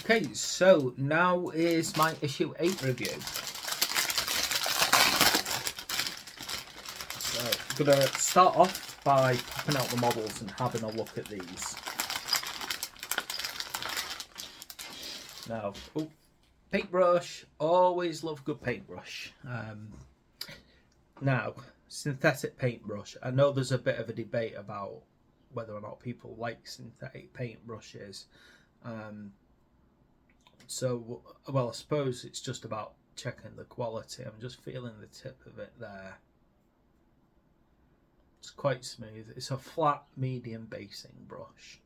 Okay, so now is my issue 8 review. So I'm going to start off by popping out the models and having a look at these. Now, paintbrush, always love good paintbrush. Now, synthetic paintbrush, I know there's a bit of a debate about whether or not people like synthetic paintbrushes. So, well, I suppose it's just about checking the quality. I'm just feeling the tip of it there. It's quite smooth. It's a flat medium basing brush.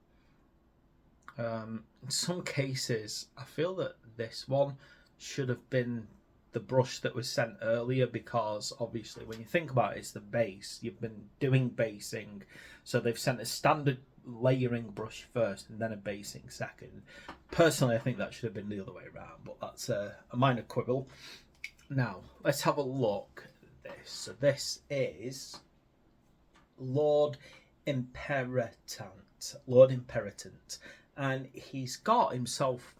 In some cases, I feel that this one should have been the brush that was sent earlier, because obviously when you think about it, it's the base. You've been doing basing, so they've sent a standard layering brush first and then a basing second. Personally, I think that should have been the other way around, but that's a minor quibble. Now, let's have a look at this. So this is Lord Imperatant. And he's got himself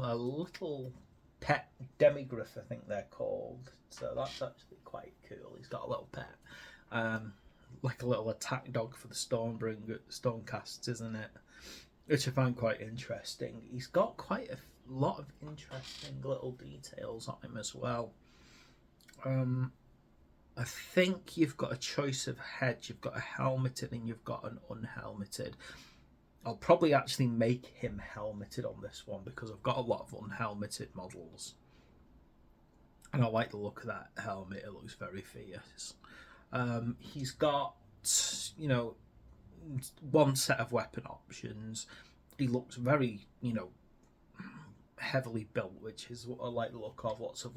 a little pet demigryph, I think they're called. So that's actually quite cool. He's got a little pet. Like a little attack dog for the Stormbringer, Stormcast, isn't it? Which I find quite interesting. He's got quite a lot of interesting little details on him as well. I think you've got a choice of heads. You've got a helmeted and you've got an unhelmeted. I'll probably actually make him helmeted on this one because I've got a lot of unhelmeted models. And I like the look of that helmet. It looks very fierce. He's got, one set of weapon options. He looks very, heavily built, which is what I like the look of. Lots of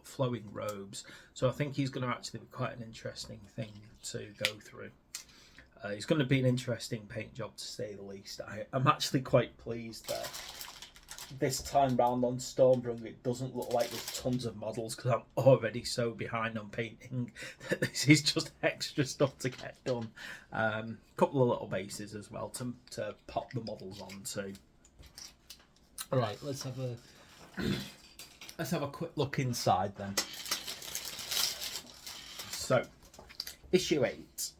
flowing robes. So I think he's going to actually be quite an interesting thing to go through. It's going to be an interesting paint job, to say the least. I'm actually quite pleased that this time round on Stormbringer it doesn't look like there's tons of models, because I'm already so behind on painting that this is just extra stuff to get done. A couple of little bases as well to pop the models onto. All right, let's have a quick look inside then. So, issue 8.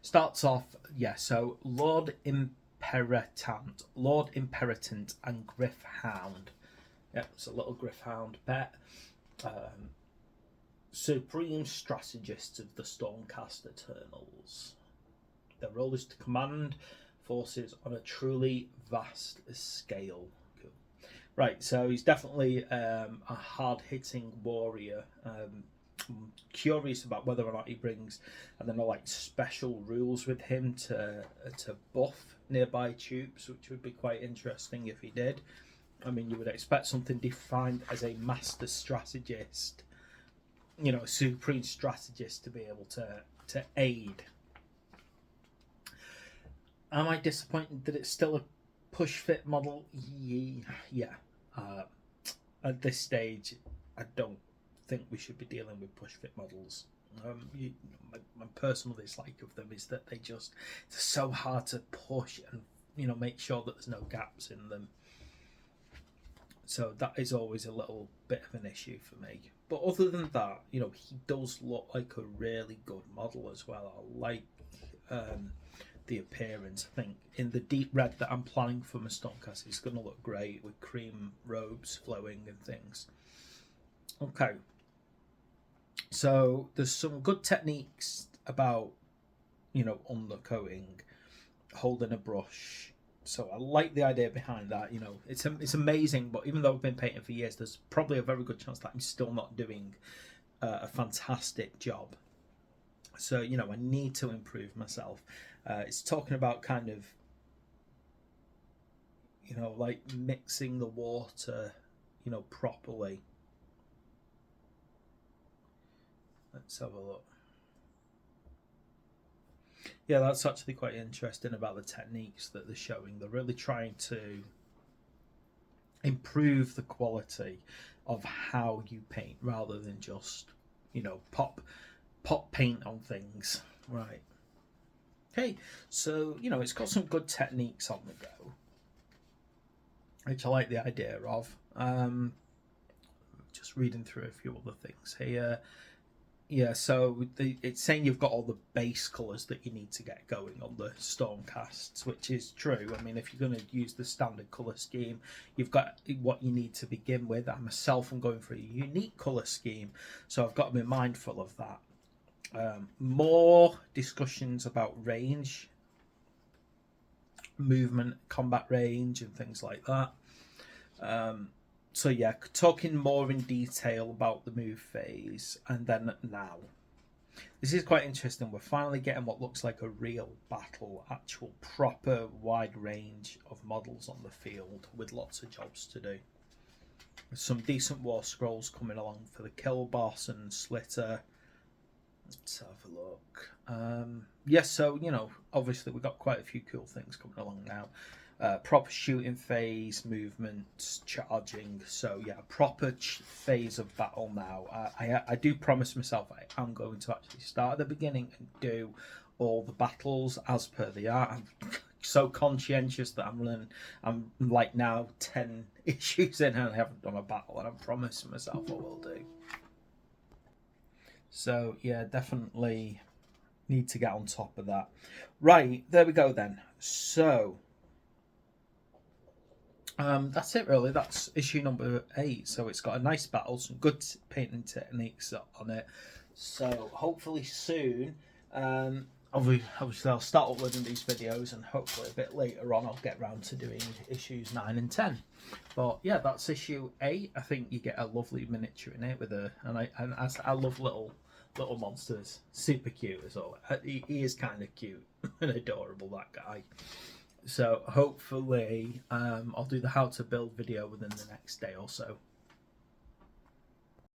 Starts off, so Lord Imperatant, and Griffhound. Yep, it's a little Griffhound pet. Supreme strategists of the Stormcast Eternals. Their role is to command forces on a truly vast scale. Cool. Right, so he's definitely a hard-hitting warrior. I'm curious about whether or not he brings, I don't know, like special rules with him to buff nearby troops, which would be quite interesting if he did. I mean, you would expect something defined as a master strategist, a supreme strategist, to be able to aid. Am I disappointed that it's still a push fit model? Yeah. At this stage, I don't think we should be dealing with push fit models. My personal dislike of them is that they're so hard to push and make sure that there's no gaps in them. So that is always a little bit of an issue for me. But other than that, he does look like a really good model as well. I like the appearance. I think in the deep red that I'm planning for my Stormcast, it's going to look great with cream robes flowing and things. Okay. So there's some good techniques about, undercoating, holding a brush. So I like the idea behind that. It's amazing, but even though I've been painting for years, there's probably a very good chance that I'm still not doing a fantastic job. So, I need to improve myself. It's talking about kind of, like mixing the water, properly. Let's have a look. Yeah, that's actually quite interesting about the techniques that they're showing. They're really trying to improve the quality of how you paint rather than just, pop paint on things. Right. Okay, so, it's got some good techniques on the go. which I like the idea of. Just reading through a few other things here. Yeah, so it's saying you've got all the base colours that you need to get going on the Stormcasts, which is true. I mean, if you're going to use the standard colour scheme, you've got what you need to begin with. I myself am going for a unique colour scheme, so I've got to be mindful of that. More discussions about range, movement, combat range, and things like that. So yeah, talking more in detail about the move phase, and then now. This is quite interesting. We're finally getting what looks like a real battle, actual proper wide range of models on the field with lots of jobs to do. There's some decent war scrolls coming along for the kill boss and Slitter. Let's have a look. Yes, so, you know, obviously we've got quite a few cool things coming along now. Proper shooting phase, movement, charging. So yeah, proper phase of battle now. I do promise myself I am going to actually start at the beginning and do all the battles as per the art. I'm so conscientious that I'm like now 10 issues in and I haven't done a battle, and I'm promising myself I will do. So yeah, definitely need to get on top of that. Right, there we go then. So that's it really. That's issue number 8. So it's got a nice battle, some good painting techniques on it. So hopefully soon, obviously I'll start uploading these videos, and hopefully a bit later on I'll get round to doing issues 9 and 10. But yeah, that's issue 8. I think you get a lovely miniature in it with I love little monsters. Super cute as well. He is kind of cute and adorable, that guy. So hopefully I'll do the how to build video within the next day or so.